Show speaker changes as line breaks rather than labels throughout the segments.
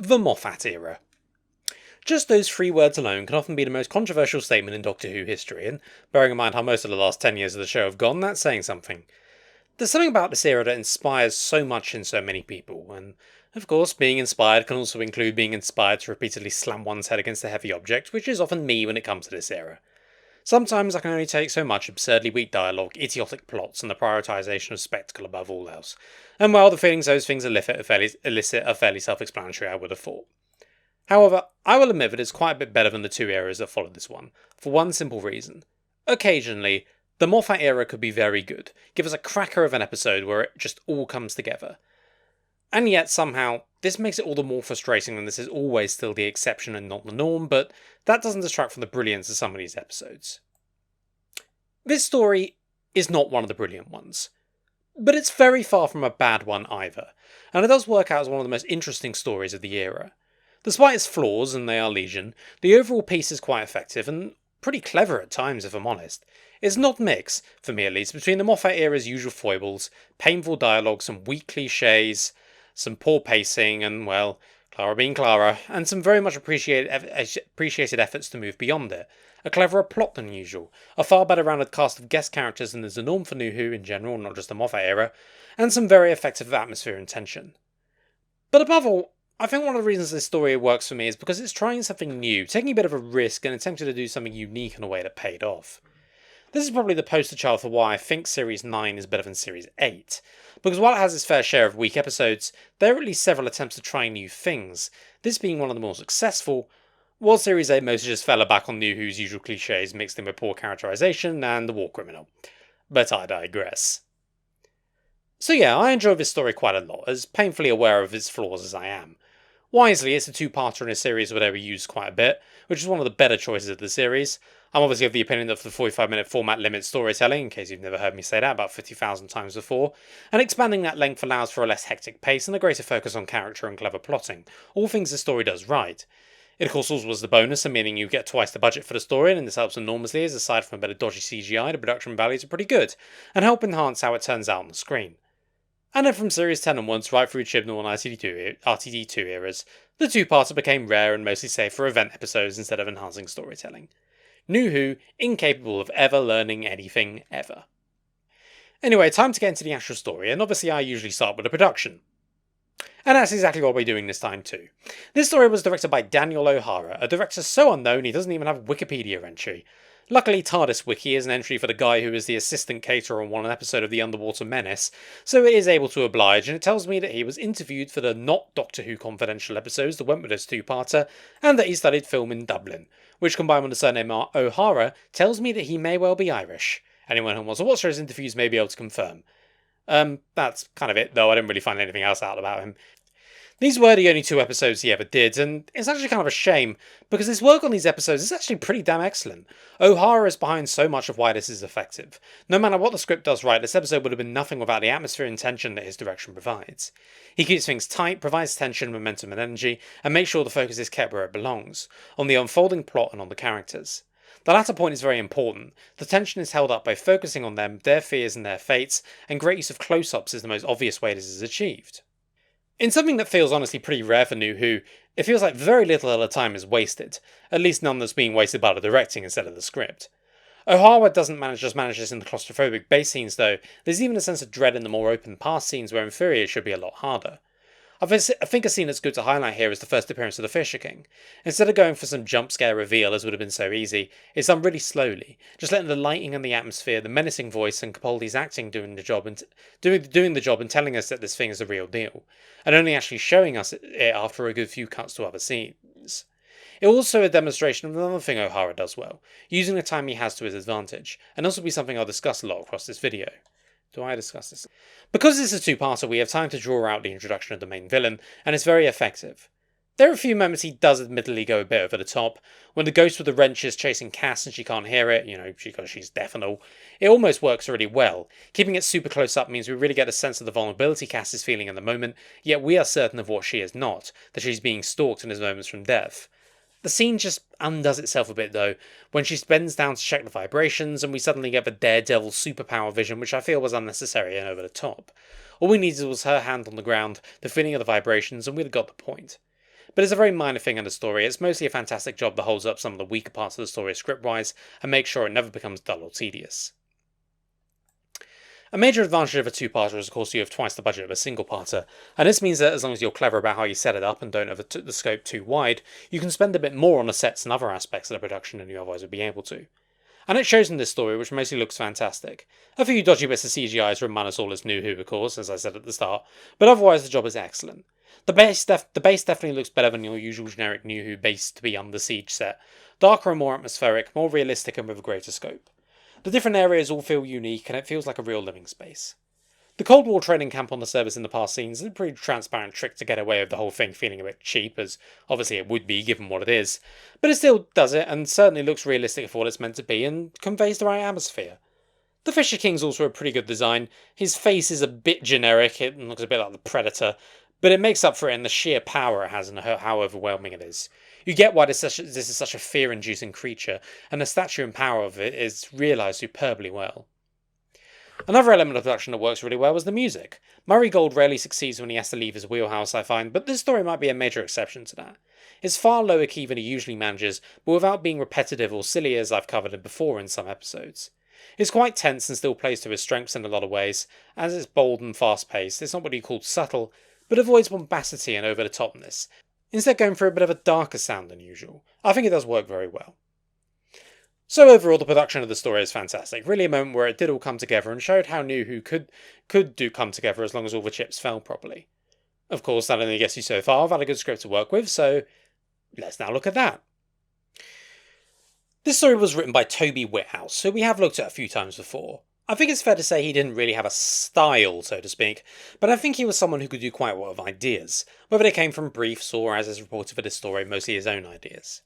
the Moffat era. Just those 3 words alone can often be the most controversial statement in Doctor Who history, and bearing in mind how most of the last 10 years of the show have gone, that's saying something. There's something about this era that inspires so much in so many people, and of course being inspired can also include being inspired to repeatedly slam one's head against a heavy object, which is often me when it comes to this era. Sometimes I can only take so much absurdly weak dialogue, idiotic plots, and the prioritisation of spectacle above all else, and while the feelings those things elicit are fairly self-explanatory, I would have thought. However, I will admit that it's quite a bit better than the 2 eras that followed this one, for one simple reason. Occasionally, the Moffat era could be very good, give us a cracker of an episode where it just all comes together. And yet, somehow, this makes it all the more frustrating when this is always still the exception and not the norm, but that doesn't distract from the brilliance of some of these episodes. This story is not one of the brilliant ones, but it's very far from a bad one either, and it does work out as one of the most interesting stories of the era. Despite its flaws, and they are legion, the overall piece is quite effective, and pretty clever at times if I'm honest. It's not mix, for me at least, between the Moffat era's usual foibles, painful dialogue, some weak cliches, some poor pacing, and, well, Clara being Clara, and some very much appreciated efforts to move beyond it. A cleverer plot than usual, a far better rounded cast of guest characters than is the norm for NuWho in general, not just the Moffat era, and some very effective atmosphere and tension. But above all, I think one of the reasons this story works for me is because it's trying something new, taking a bit of a risk and attempting to do something unique in a way that paid off. This is probably the poster child for why I think Series 9 is better than Series 8, because while it has its fair share of weak episodes, there are at least several attempts to try new things, this being one of the more successful, while Series 8 mostly just fell back on NuWho's usual cliches mixed in with poor characterisation and the war criminal. But I digress. So yeah, I enjoy this story quite a lot, as painfully aware of its flaws as I am. Wisely, it's a 2-parter in a series where they were used quite a bit, which is one of the better choices of the series. I'm obviously of the opinion that the 45-minute format limits storytelling, in case you've never heard me say that about 50,000 times before, and expanding that length allows for a less hectic pace and a greater focus on character and clever plotting, all things the story does right. It of course also was the bonus, meaning you get twice the budget for the story, and this helps enormously as aside from a bit of dodgy CGI, the production values are pretty good, and help enhance how it turns out on the screen. And then from Series 10 onwards, right through Chibnall and RTD2 eras, the 2-parter became rare and mostly safe for event episodes instead of enhancing storytelling. NuWho, incapable of ever learning anything, ever. Anyway, time to get into the actual story, and obviously I usually start with the production. And that's exactly what we're doing this time too. This story was directed by Daniel O'Hara, a director so unknown he doesn't even have a Wikipedia entry. Luckily, TARDIS Wiki is an entry for the guy who is the assistant caterer on one episode of The Underwater Menace, so it is able to oblige, and it tells me that he was interviewed for the not Doctor Who confidential episodes that went with this 2-parter, and that he studied film in Dublin, which combined with the surname O'Hara tells me that he may well be Irish. Anyone who wants to watch those interviews may be able to confirm. That's kind of it though, I didn't really find anything else out about him. These were the only 2 episodes he ever did, and it's actually kind of a shame, because his work on these episodes is actually pretty damn excellent. O'Hara is behind so much of why this is effective. No matter what the script does right, this episode would have been nothing without the atmosphere and tension that his direction provides. He keeps things tight, provides tension, momentum and energy, and makes sure the focus is kept where it belongs, on the unfolding plot and on the characters. The latter point is very important. The tension is held up by focusing on them, their fears and their fates, and great use of close-ups is the most obvious way this is achieved. In something that feels honestly pretty rare for NuWho, it feels like very little of the time is wasted, at least none that's being wasted by the directing instead of the script. O'Hara doesn't just manage this in the claustrophobic base scenes though, there's even a sense of dread in the more open past scenes where in theory it should be a lot harder. I think a scene that's good to highlight here is the first appearance of the Fisher King. Instead of going for some jump scare reveal as would have been so easy, it's done really slowly, just letting the lighting and the atmosphere, the menacing voice and Capaldi's acting doing the job and telling us that this thing is the real deal, and only actually showing us it after a good few cuts to other scenes. It's also a demonstration of another thing O'Hara does well, using the time he has to his advantage, and also be something I'll discuss a lot across this video. Do I discuss this? Because this is a 2-parter, we have time to draw out the introduction of the main villain, and it's very effective. There are a few moments he does admittedly go a bit over the top. When the ghost with the wrench is chasing Cass and she can't hear it, because she's deaf and all, it almost works really well. Keeping it super close up means we really get a sense of the vulnerability Cass is feeling in the moment, yet we are certain of what she is not, that she's being stalked in his moments from death. The scene just undoes itself a bit though, when she bends down to check the vibrations and we suddenly get the Daredevil superpower vision, which I feel was unnecessary and over the top. All we needed was her hand on the ground, the feeling of the vibrations, and we'd have got the point. but it's a very minor thing in the story. It's mostly a fantastic job that holds up some of the weaker parts of the story script-wise, and makes sure it never becomes dull or tedious. A major advantage of a two-parter is, of course, you have twice the budget of a single-parter, and this means that as long as you're clever about how you set it up and don't have the scope too wide, you can spend a bit more on the sets and other aspects of the production than you otherwise would be able to. And it shows in this story, which mostly looks fantastic. A few dodgy bits of CGI to remind us all it's NuWho, of course, as I said at the start, but otherwise the job is excellent. The base definitely looks better than your usual generic NuWho base to be Under Siege set, darker and more atmospheric, more realistic and with a greater scope. The different areas all feel unique, and it feels like a real living space. The Cold War training camp on the service in the past scenes is a pretty transparent trick to get away with the whole thing feeling a bit cheap, as obviously it would be given what it is, but it still does it, and certainly looks realistic for what it's meant to be, and conveys the right atmosphere. The Fisher King's also a pretty good design. His face is a bit generic, it looks a bit like the Predator, but it makes up for it in the sheer power it has and how overwhelming it is. You get why this is such a fear-inducing creature, and the stature and power of it is realised superbly well. Another element of production that works really well was the music. Murray Gold rarely succeeds when he has to leave his wheelhouse, I find, but this story might be a major exception to that. It's far lower key than he usually manages, but without being repetitive or silly as I've covered before in some episodes. It's quite tense and still plays to his strengths in a lot of ways, as it's bold and fast-paced. It's not what you call subtle, but avoids bombacity and over-the-topness, instead going for a bit of a darker sound than usual. I think it does work very well. So overall, the production of the story is fantastic. Really a moment where it did all come together and showed how NuWho could come together as long as all the chips fell properly. Of course, that only gets you so far. I've had a good script to work with, so let's now look at that. This story was written by Toby Whithouse, who we have looked at a few times before. I think it's fair to say he didn't really have a style, so to speak, but I think he was someone who could do quite well with ideas, whether they came from briefs or, as is reported for this story, mostly his own ideas.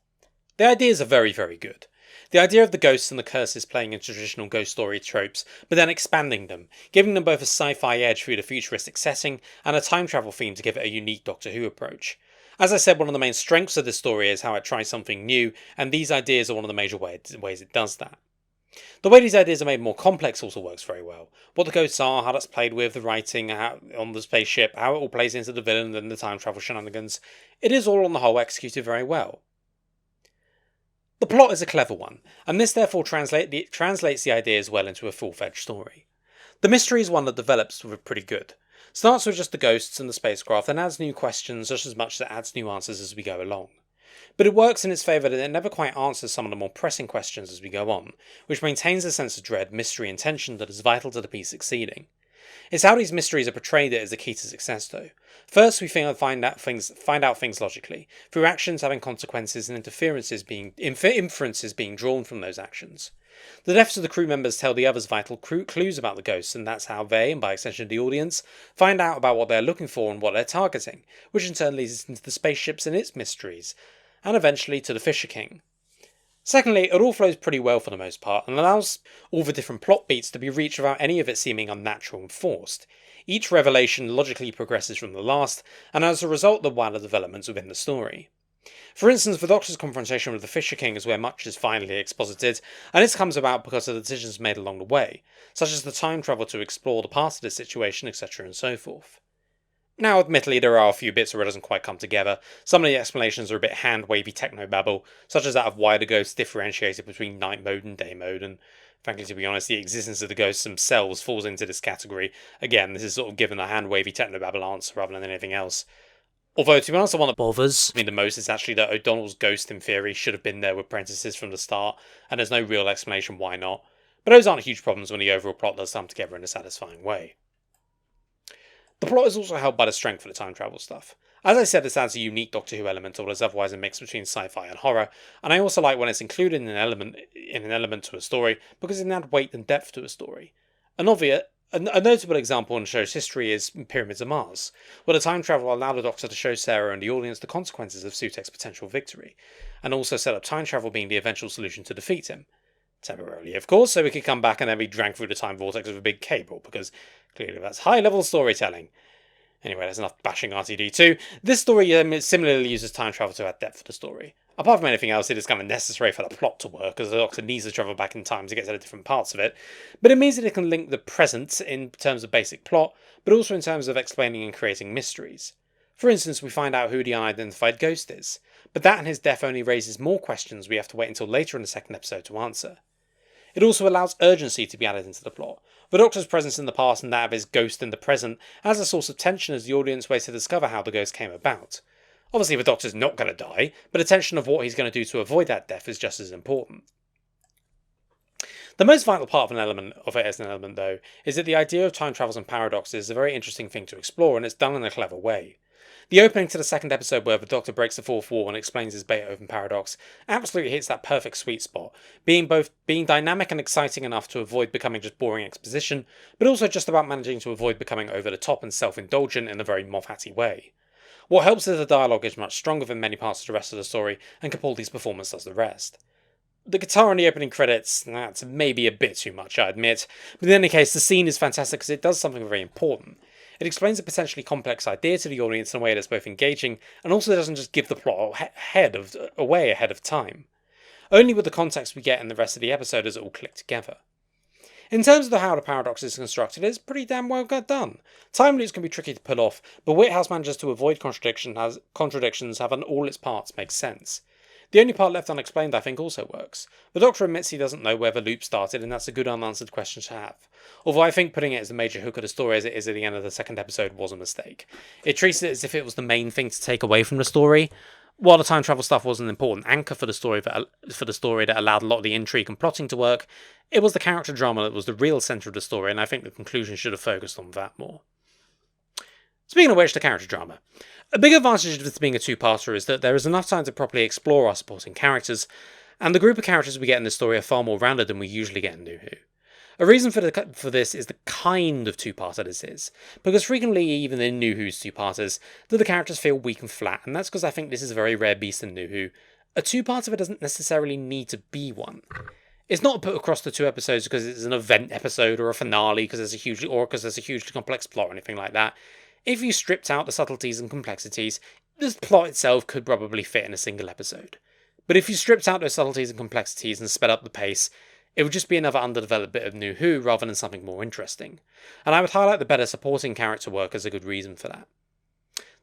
The ideas are very, very good. The idea of the ghosts and the curses playing into traditional ghost story tropes, but then expanding them, giving them both a sci-fi edge through the futuristic setting and a time travel theme to give it a unique Doctor Who approach. As I said, one of the main strengths of this story is how it tries something new, and these ideas are one of the major ways it does that. The way these ideas are made more complex also works very well. What the ghosts are, how that's played with, the writing how, on the spaceship, how it all plays into the villain and the time travel shenanigans, it is all on the whole executed very well. The plot is a clever one, and this therefore translates the ideas well into a full-fledged story. The mystery is one that develops pretty good. Starts with just the ghosts and the spacecraft, and adds new questions just as much as it adds new answers as we go along. But it works in its favour that it never quite answers some of the more pressing questions as we go on, which maintains a sense of dread, mystery and tension that is vital to the piece succeeding. It's how these mysteries are portrayed that is the key to success though. First we find out things logically, through actions having consequences and inferences being drawn from those actions. The deaths of the crew members tell the others vital clues about the ghosts, and that's how they, and by extension the audience, find out about what they're looking for and what they're targeting, which in turn leads into the spaceships and its mysteries, and eventually to the Fisher King. Secondly, it all flows pretty well for the most part, and allows all the different plot beats to be reached without any of it seeming unnatural and forced. Each revelation logically progresses from the last, and as a result the wider developments within the story. For instance, the Doctor's confrontation with the Fisher King is where much is finally exposited, and this comes about because of the decisions made along the way, such as the time travel to explore the past of this situation, etc. and so forth. Now, admittedly, there are a few bits where it doesn't quite come together. Some of the explanations are a bit hand-wavy techno-babble, such as that of why the ghosts differentiated between night mode and day mode, and frankly, to be honest, the existence of the ghosts themselves falls into this category. Again, this is sort of given a hand-wavy techno-babble answer rather than anything else. Although, to be honest, the one that bothers me the most is actually that O'Donnell's ghost, in theory, should have been there with apprentices from the start, and there's no real explanation why not. But those aren't huge problems when the overall plot does come together in a satisfying way. The plot is also helped by the strength of the time travel stuff. As I said, this adds a unique Doctor Who element to what is otherwise a mix between sci-fi and horror, and I also like when it's included in an element to a story, because it can add weight and depth to a story. A notable example in the show's history is Pyramids of Mars, where the time travel allowed the Doctor to show Sarah and the audience the consequences of Sutek's potential victory, and also set up time travel being the eventual solution to defeat him. Temporarily, of course, so we could come back and then be dragged through the time vortex with a big cable, because clearly that's high-level storytelling. Anyway, that's enough bashing RTD2. This story similarly uses time travel to add depth to the story. Apart from anything else, it is kind of necessary for the plot to work, as the Doctor needs to travel back in time to get to the different parts of it, but it means that it can link the present in terms of basic plot, but also in terms of explaining and creating mysteries. For instance, we find out who the unidentified ghost is, but that and his death only raises more questions we have to wait until later in the second episode to answer. It also allows urgency to be added into the plot. The Doctor's presence in the past and that of his ghost in the present as a source of tension as the audience waits to discover how the ghost came about. Obviously the Doctor's not going to die, but the tension of what he's going to do to avoid that death is just as important. The most vital part of it as an element, though, is that the idea of time travels and paradoxes is a very interesting thing to explore, and it's done in a clever way. The opening to the second episode where the Doctor breaks the fourth wall and explains his Beethoven paradox absolutely hits that perfect sweet spot, being dynamic and exciting enough to avoid becoming just boring exposition, but also just about managing to avoid becoming over the top and self-indulgent in a very Moffat-y way. What helps is the dialogue is much stronger than many parts of the rest of the story, and Capaldi's performance does the rest. The guitar in the opening credits, that's maybe a bit too much, I admit, but in any case, the scene is fantastic because it does something very important. It explains a potentially complex idea to the audience in a way that's both engaging and also doesn't just give the plot away ahead of time. Only with the context we get in the rest of the episode does it all click together. In terms of how the paradox is constructed, it's pretty damn well done. Time loops can be tricky to pull off, but Whithouse manages to avoid contradictions, having all its parts make sense. The only part left unexplained, I think, also works. The Doctor admits he doesn't know where the loop started, and that's a good unanswered question to have. Although I think putting it as the major hook of the story as it is at the end of the second episode was a mistake. It treats it as if it was the main thing to take away from the story. While the time travel stuff was an important anchor for the story that allowed a lot of the intrigue and plotting to work, it was the character drama that was the real centre of the story, and I think the conclusion should have focused on that more. Speaking of which, the character drama. A big advantage of this being a two-parter is that there is enough time to properly explore our supporting characters, and the group of characters we get in this story are far more rounded than we usually get in NuWho. A reason for this is the kind of two-parter this is, because frequently, even in NuWho's two-parters, do the characters feel weak and flat, and that's because I think this is a very rare beast in NuWho. A two-parter doesn't necessarily need to be one. It's not put across the two episodes because it's an event episode or a finale because there's a hugely complex plot or anything like that. If you stripped out the subtleties and complexities, this plot itself could probably fit in a single episode. But if you stripped out those subtleties and complexities and sped up the pace, it would just be another underdeveloped bit of NuWho rather than something more interesting. And I would highlight the better supporting character work as a good reason for that.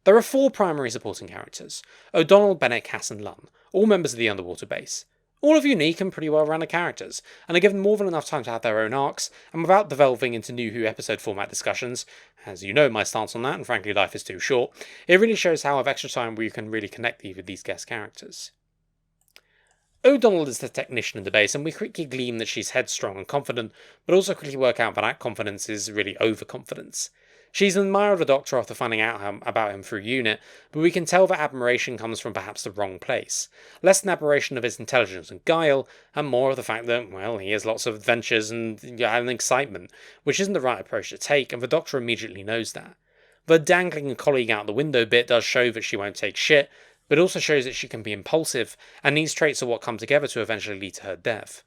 There are 4 primary supporting characters: O'Donnell, Bennett, Cass and Lunn, all members of the Underwater base. All of unique and pretty well-rounded characters, and are given more than enough time to have their own arcs, and without delving into NuWho episode format discussions, as you know my stance on that, and frankly life is too short, it really shows how of extra time where you can really connect with these guest characters. O'Donnell is the technician in the base, and we quickly glean that she's headstrong and confident, but also quickly work out that confidence is really overconfidence. She's an admirer of the Doctor after finding out about him through UNIT, but we can tell that admiration comes from perhaps the wrong place. Less an admiration of his intelligence and guile, and more of the fact that, well, he has lots of adventures and excitement, which isn't the right approach to take, and the Doctor immediately knows that. The dangling a colleague out the window bit does show that she won't take shit, but also shows that she can be impulsive, and these traits are what come together to eventually lead to her death.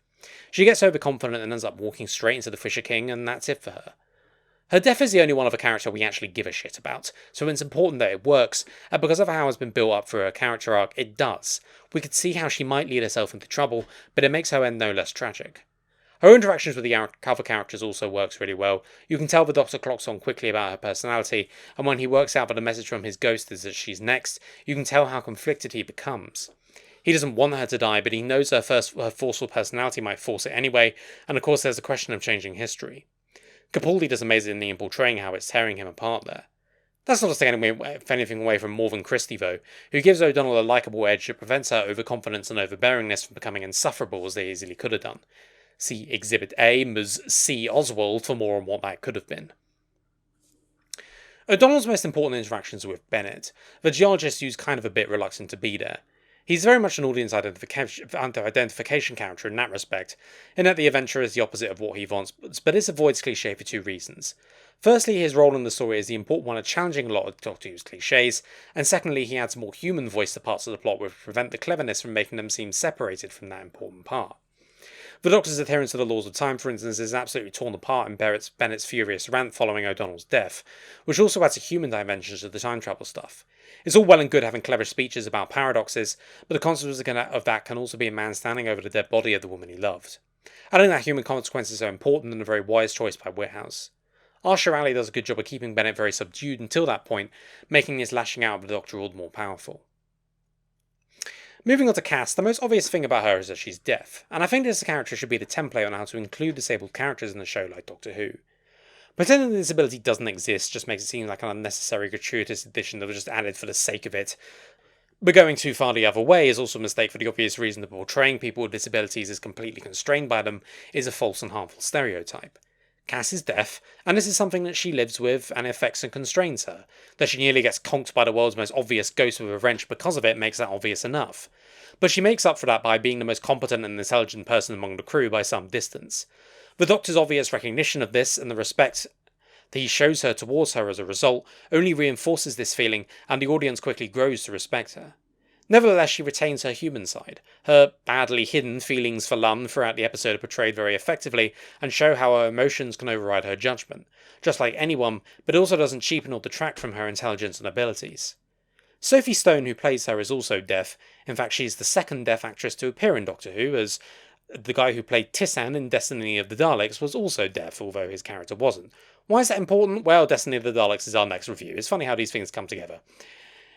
She gets overconfident and ends up walking straight into the Fisher King, and that's it for her. Her death is the only one of a character we actually give a shit about, so it's important that it works, and because of how it's been built up for her character arc, it does. We could see how she might lead herself into trouble, but it makes her end no less tragic. Her interactions with the other characters also works really well. You can tell the Doctor clocks on quickly about her personality, and when he works out that the message from his ghost is that she's next, you can tell how conflicted he becomes. He doesn't want her to die, but he knows her forceful personality might force it anyway, and of course there's a question of changing history. Capaldi does amazingly in portraying how it's tearing him apart there. That's not to take anything away from Morven Christie, though, who gives O'Donnell a likeable edge that prevents her overconfidence and overbearingness from becoming insufferable as they easily could have done. See Exhibit A, Ms. C. Oswald for more on what that could have been. O'Donnell's most important interactions are with Bennett, the geologist who's kind of a bit reluctant to be there. He's very much an audience identification character in that respect, in that the adventure is the opposite of what he wants, but this avoids cliché for 2 reasons. Firstly, his role in the story is the important one of challenging a lot of Doctor Who's clichés, and secondly, he adds a more human voice to parts of the plot which prevent the cleverness from making them seem separated from that important part. The Doctor's adherence to the laws of time, for instance, is absolutely torn apart in Bennett's furious rant following O'Donnell's death, which also adds a human dimension to the time travel stuff. It's all well and good having clever speeches about paradoxes, but the consequence of that can also be a man standing over the dead body of the woman he loved. I think that human consequence is so important and a very wise choice by Whithouse. Archer Ali does a good job of keeping Bennett very subdued until that point, making his lashing out of the Doctor all the more powerful. Moving on to Cass, the most obvious thing about her is that she's deaf, and I think this character should be the template on how to include disabled characters in the show like Doctor Who. Pretending this ability doesn't exist just makes it seem like an unnecessary gratuitous addition that was just added for the sake of it. But going too far the other way is also a mistake for the obvious reason that portraying people with disabilities as completely constrained by them is a false and harmful stereotype. Cass is deaf, and this is something that she lives with and affects and constrains her. That she nearly gets conked by the world's most obvious ghost with a wrench because of it makes that obvious enough. But she makes up for that by being the most competent and intelligent person among the crew by some distance. The Doctor's obvious recognition of this and the respect that he shows her towards her as a result only reinforces this feeling, and the audience quickly grows to respect her. Nevertheless, she retains her human side. Her badly hidden feelings for Lum throughout the episode are portrayed very effectively and show how her emotions can override her judgment, just like anyone, but it also doesn't cheapen or detract from her intelligence and abilities. Sophie Stone, who plays her, is also deaf. In fact, she's the second deaf actress to appear in Doctor Who, as the guy who played Tissan in Destiny of the Daleks was also deaf, although his character wasn't. Why is that important? Well, Destiny of the Daleks is our next review. It's funny how these things come together.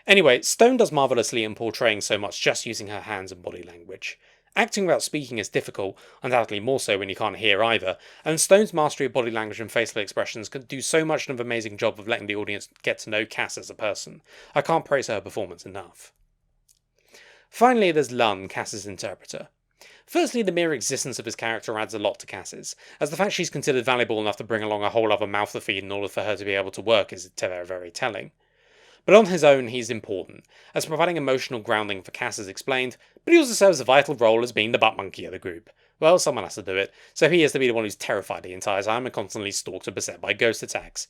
Anyway, Stone does marvellously in portraying so much just using her hands and body language. Acting without speaking is difficult, undoubtedly more so when you can't hear either, and Stone's mastery of body language and facial expressions can do so much of an amazing job of letting the audience get to know Cass as a person. I can't praise her performance enough. Finally, there's Lun, Cass's interpreter. Firstly, the mere existence of his character adds a lot to Cass's, as the fact she's considered valuable enough to bring along a whole other mouth to feed in order for her to be able to work is very, very telling. But on his own, he's important, as providing emotional grounding for Cass is explained, but he also serves a vital role as being the butt monkey of the group. Well, someone has to do it, so he has to be the one who's terrified the entire time and constantly stalked and beset by ghost attacks.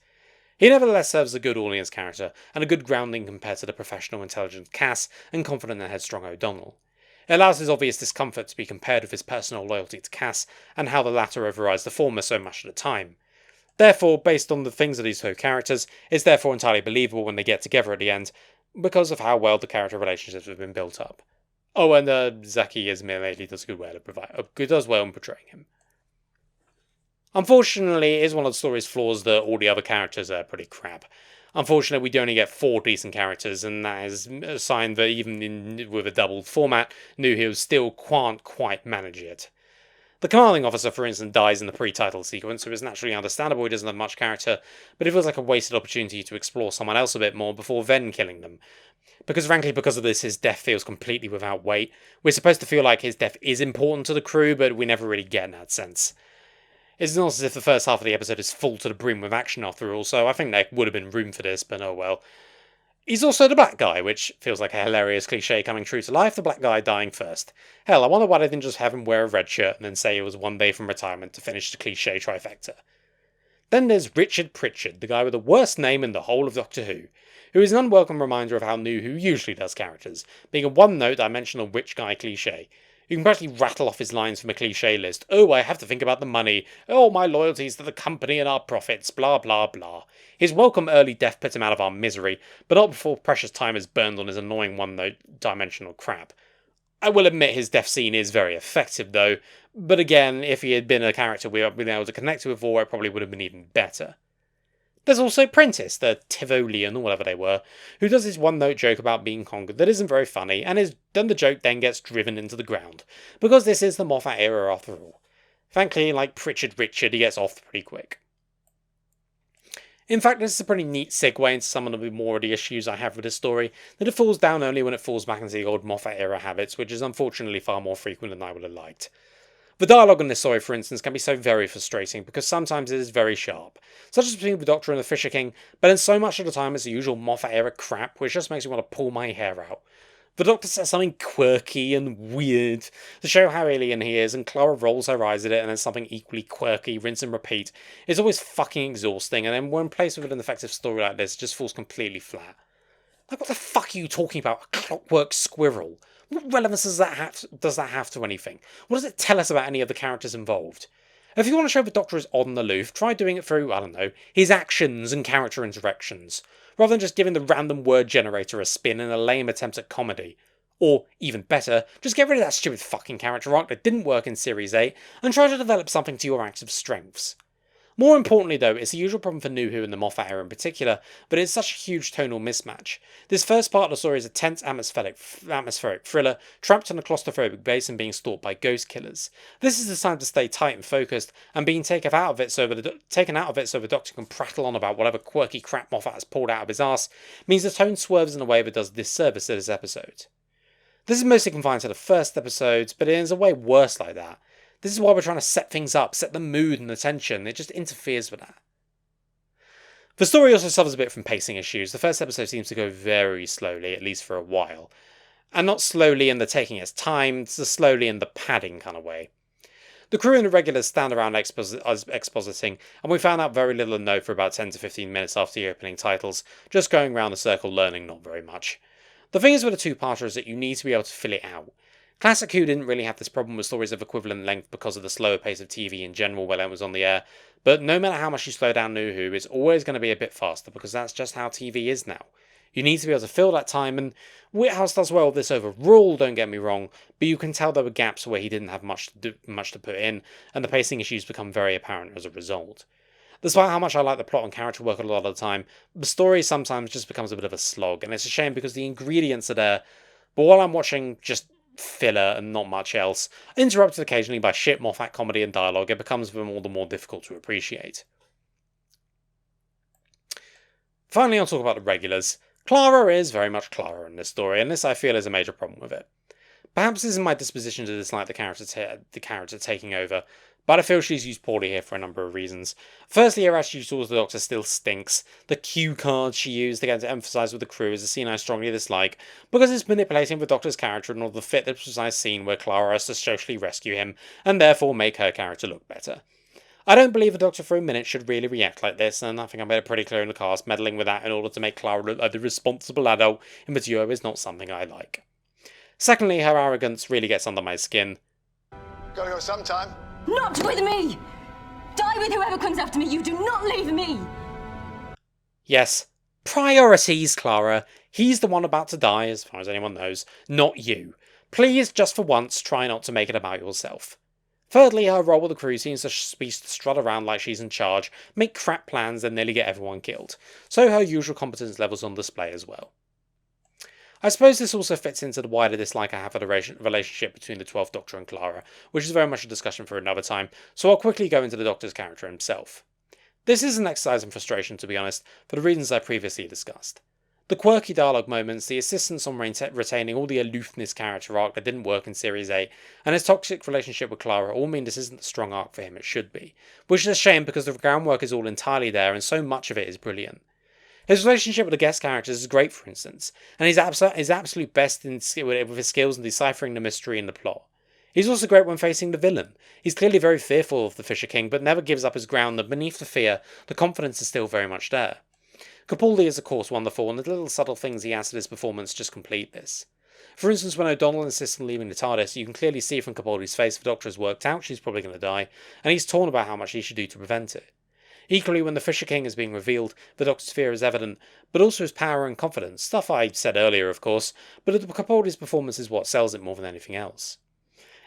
He nevertheless serves a good audience character, and a good grounding compared to the professional intelligent Cass and confident and headstrong O'Donnell. It allows his obvious discomfort to be compared with his personal loyalty to Cass, and how the latter overrides the former so much at a time. Therefore, based on the things of these two characters, it's therefore entirely believable when they get together at the end, because of how well the character relationships have been built up. Oh, and Zaki Ismaili does does well in portraying him. Unfortunately, it is one of the story's flaws that all the other characters are pretty crap. Unfortunately, we do only get 4 decent characters, and that is a sign that even with a doubled format, NuWho still can't quite manage it. The commanding officer, for instance, dies in the pre-title sequence, so it's naturally understandable he doesn't have much character, but it feels like a wasted opportunity to explore someone else a bit more before then killing them. Because of this, his death feels completely without weight. We're supposed to feel like his death is important to the crew, but we never really get in that sense. It's not as if the first half of the episode is full to the brim with action after all, so I think there would have been room for this, but oh well. He's also the black guy, which feels like a hilarious cliche coming true to life, the black guy dying first. Hell, I wonder why they didn't just have him wear a red shirt and then say it was one day from retirement to finish the cliche trifecta. Then there's Richard Pritchard, the guy with the worst name in the whole of Doctor Who is an unwelcome reminder of how NuWho usually does characters, being a one-note dimensional rich guy cliche. You can practically rattle off his lines from a cliché list. Oh, I have to think about the money. Oh, my loyalties to the company and our profits. Blah, blah, blah. His welcome early death puts him out of our misery, but not before precious time is burned on his annoying one-note dimensional crap. I will admit his death scene is very effective, though. But again, if he had been a character we had been able to connect to before, it probably would have been even better. There's also Prentice, the Tivolian, or whatever they were, who does his one-note joke about being conquered that isn't very funny, and the joke then gets driven into the ground, because this is the Moffat era after all. Thankfully, like Richard, he gets off pretty quick. In fact, this is a pretty neat segue into some of the more of the issues I have with this story, that it falls down only when it falls back into the old Moffat era habits, which is unfortunately far more frequent than I would have liked. The dialogue in this story, for instance, can be so very frustrating because sometimes it is very sharp, such as between the Doctor and the Fisher King, but then so much of the time it's the usual Moffat-era crap which just makes me want to pull my hair out. The Doctor says something quirky and weird to show how alien he is, and Clara rolls her eyes at it, and then something equally quirky, rinse and repeat. It's always fucking exhausting, and then when placed with an effective story like this, it just falls completely flat. Like, what the fuck are you talking about? A clockwork squirrel? What relevance does that have to anything? What does it tell us about any of the characters involved? If you want to show the Doctor is odd and aloof, try doing it through, I don't know, his actions and character interactions, rather than just giving the random word generator a spin in a lame attempt at comedy. Or, even better, just get rid of that stupid fucking character arc that didn't work in Series 8 and try to develop something to your active strengths. More importantly, though, it's the usual problem for NuWho and the Moffat era in particular, but it's such a huge tonal mismatch. This first part of the story is a tense atmospheric thriller, trapped in a claustrophobic base and being stalked by ghost killers. This is the time to stay tight and focused, and being taken out of it so the Doctor can prattle on about whatever quirky crap Moffat has pulled out of his arse, means the tone swerves in a way that does disservice to this episode. This is mostly confined to the first episodes, but it is a way worse like that. This is why we're trying to set things up, set the mood and the tension. It just interferes with that. The story also suffers a bit from pacing issues. The first episode seems to go very slowly, at least for a while. And not slowly in the taking its time, it's slowly in the padding kind of way. The crew and the regulars stand around expositing, and we found out very little and no for about 10 to 15 minutes after the opening titles, just going round the circle learning not very much. The thing is with a two-parter is that you need to be able to fill it out. Classic Who didn't really have this problem with stories of equivalent length because of the slower pace of TV in general while it was on the air, but no matter how much you slow down NuWho, it's always going to be a bit faster because that's just how TV is now. You need to be able to fill that time, and Whithouse does well with this overall, don't get me wrong, but you can tell there were gaps where he didn't have much to put in, and the pacing issues become very apparent as a result. Despite how much I like the plot and character work a lot of the time, the story sometimes just becomes a bit of a slog, and it's a shame because the ingredients are there, but while I'm watching just filler and not much else, interrupted occasionally by shit Moffat comedy and dialogue, it becomes all the more difficult to appreciate. Finally, I'll talk about the regulars. Clara is very much Clara in this story, and this I feel is a major problem with it. Perhaps this is my disposition to dislike the character taking over, but I feel she's used poorly here for a number of reasons. Firstly, her attitude towards the Doctor still stinks. The cue cards she used again to emphasise with the crew is a scene I strongly dislike, because it's manipulating the Doctor's character in order to fit the precise scene where Clara has to socially rescue him, and therefore make her character look better. I don't believe the Doctor for a minute should really react like this, and I think I made it pretty clear in the cast, meddling with that in order to make Clara look like the responsible adult in the duo is not something I like. Secondly, her arrogance really gets under my skin.
Gotta go sometime.
Not with me! Die with whoever comes after me, you do not leave me!
Yes, priorities, Clara. He's the one about to die, as far as anyone knows, not you. Please, just for once, try not to make it about yourself. Thirdly, her role with the crew seems to be to strut around like she's in charge, make crap plans and nearly get everyone killed, so her usual competence level's on display as well. I suppose this also fits into the wider dislike I have for the relationship between the 12th Doctor and Clara, which is very much a discussion for another time, so I'll quickly go into the Doctor's character himself. This is an exercise in frustration, to be honest, for the reasons I previously discussed. The quirky dialogue moments, the insistence on retaining all the aloofness character arc that didn't work in Series 8, and his toxic relationship with Clara all mean this isn't the strong arc for him it should be, which is a shame because the groundwork is all entirely there and so much of it is brilliant. His relationship with the guest characters is great, for instance, and he's absolute best with his skills in deciphering the mystery and the plot. He's also great when facing the villain. He's clearly very fearful of the Fisher King, but never gives up his ground, and beneath the fear, the confidence is still very much there. Capaldi is of course wonderful, and the little subtle things he adds to his performance just complete this. For instance, when O'Donnell insists on leaving the TARDIS, you can clearly see from Capaldi's face the Doctor has worked out she's probably going to die, and he's torn about how much he should do to prevent it. Equally, when the Fisher King is being revealed, the Doctor's fear is evident, but also his power and confidence, stuff I said earlier of course, but Capaldi's performance is what sells it more than anything else.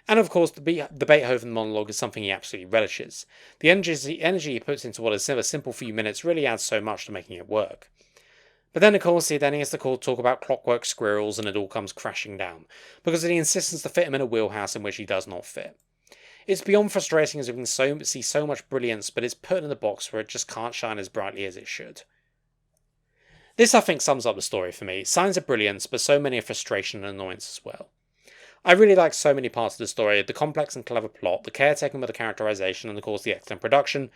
And of course, the Beethoven monologue is something he absolutely relishes. The energy he puts into what is a simple few minutes really adds so much to making it work. But then of course, he has to talk about clockwork squirrels and it all comes crashing down, because of the insistence to fit him in a wheelhouse in which he does not fit. It's beyond frustrating as we can see so much brilliance, but it's put in a box where it just can't shine as brightly as it should. This I think sums up the story for me. Signs of brilliance, but so many of frustration and annoyance as well. I really like so many parts of the story, the complex and clever plot, the care taken with the characterisation, and of course the excellent production.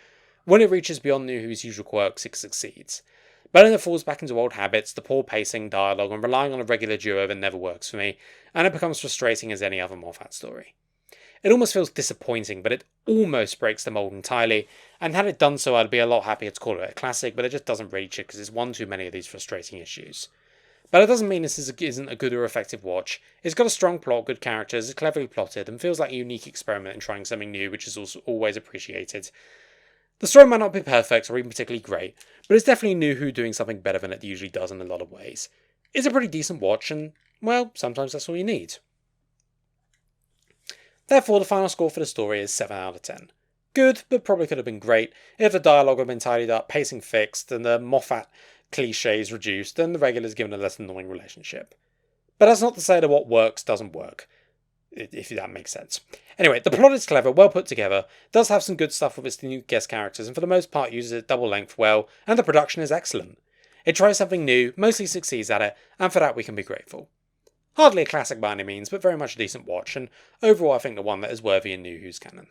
When it reaches beyond NuWho's usual quirks, it succeeds. But then it falls back into old habits, the poor pacing, dialogue, and relying on a regular duo that never works for me, and it becomes frustrating as any other Moffat story. It almost feels disappointing, but it almost breaks the mould entirely, and had it done so I'd be a lot happier to call it a classic, but it just doesn't reach it because it's one too many of these frustrating issues. But it doesn't mean this isn't a good or effective watch. It's got a strong plot, good characters, is cleverly plotted, and feels like a unique experiment in trying something new, which is also always appreciated. The story might not be perfect or even particularly great, but it's definitely NuWho doing something better than it usually does in a lot of ways. It's a pretty decent watch, and, well, sometimes that's all you need. Therefore, the final score for the story is 7 out of 10. Good good, but probably could have been great if the dialogue had been tidied up, pacing fixed, and the Moffat cliches reduced, and the regulars given a less annoying relationship. But that's not to say that what works doesn't work, if that makes sense. Anyway, the plot is clever, well put together, does have some good stuff with its new guest characters, and for the most part uses it double length well, and the production is excellent. It tries something new, mostly succeeds at it, and for that we can be grateful. Hardly a classic by any means, but very much a decent watch, and overall I think the one that is worthy in NuWho's canon.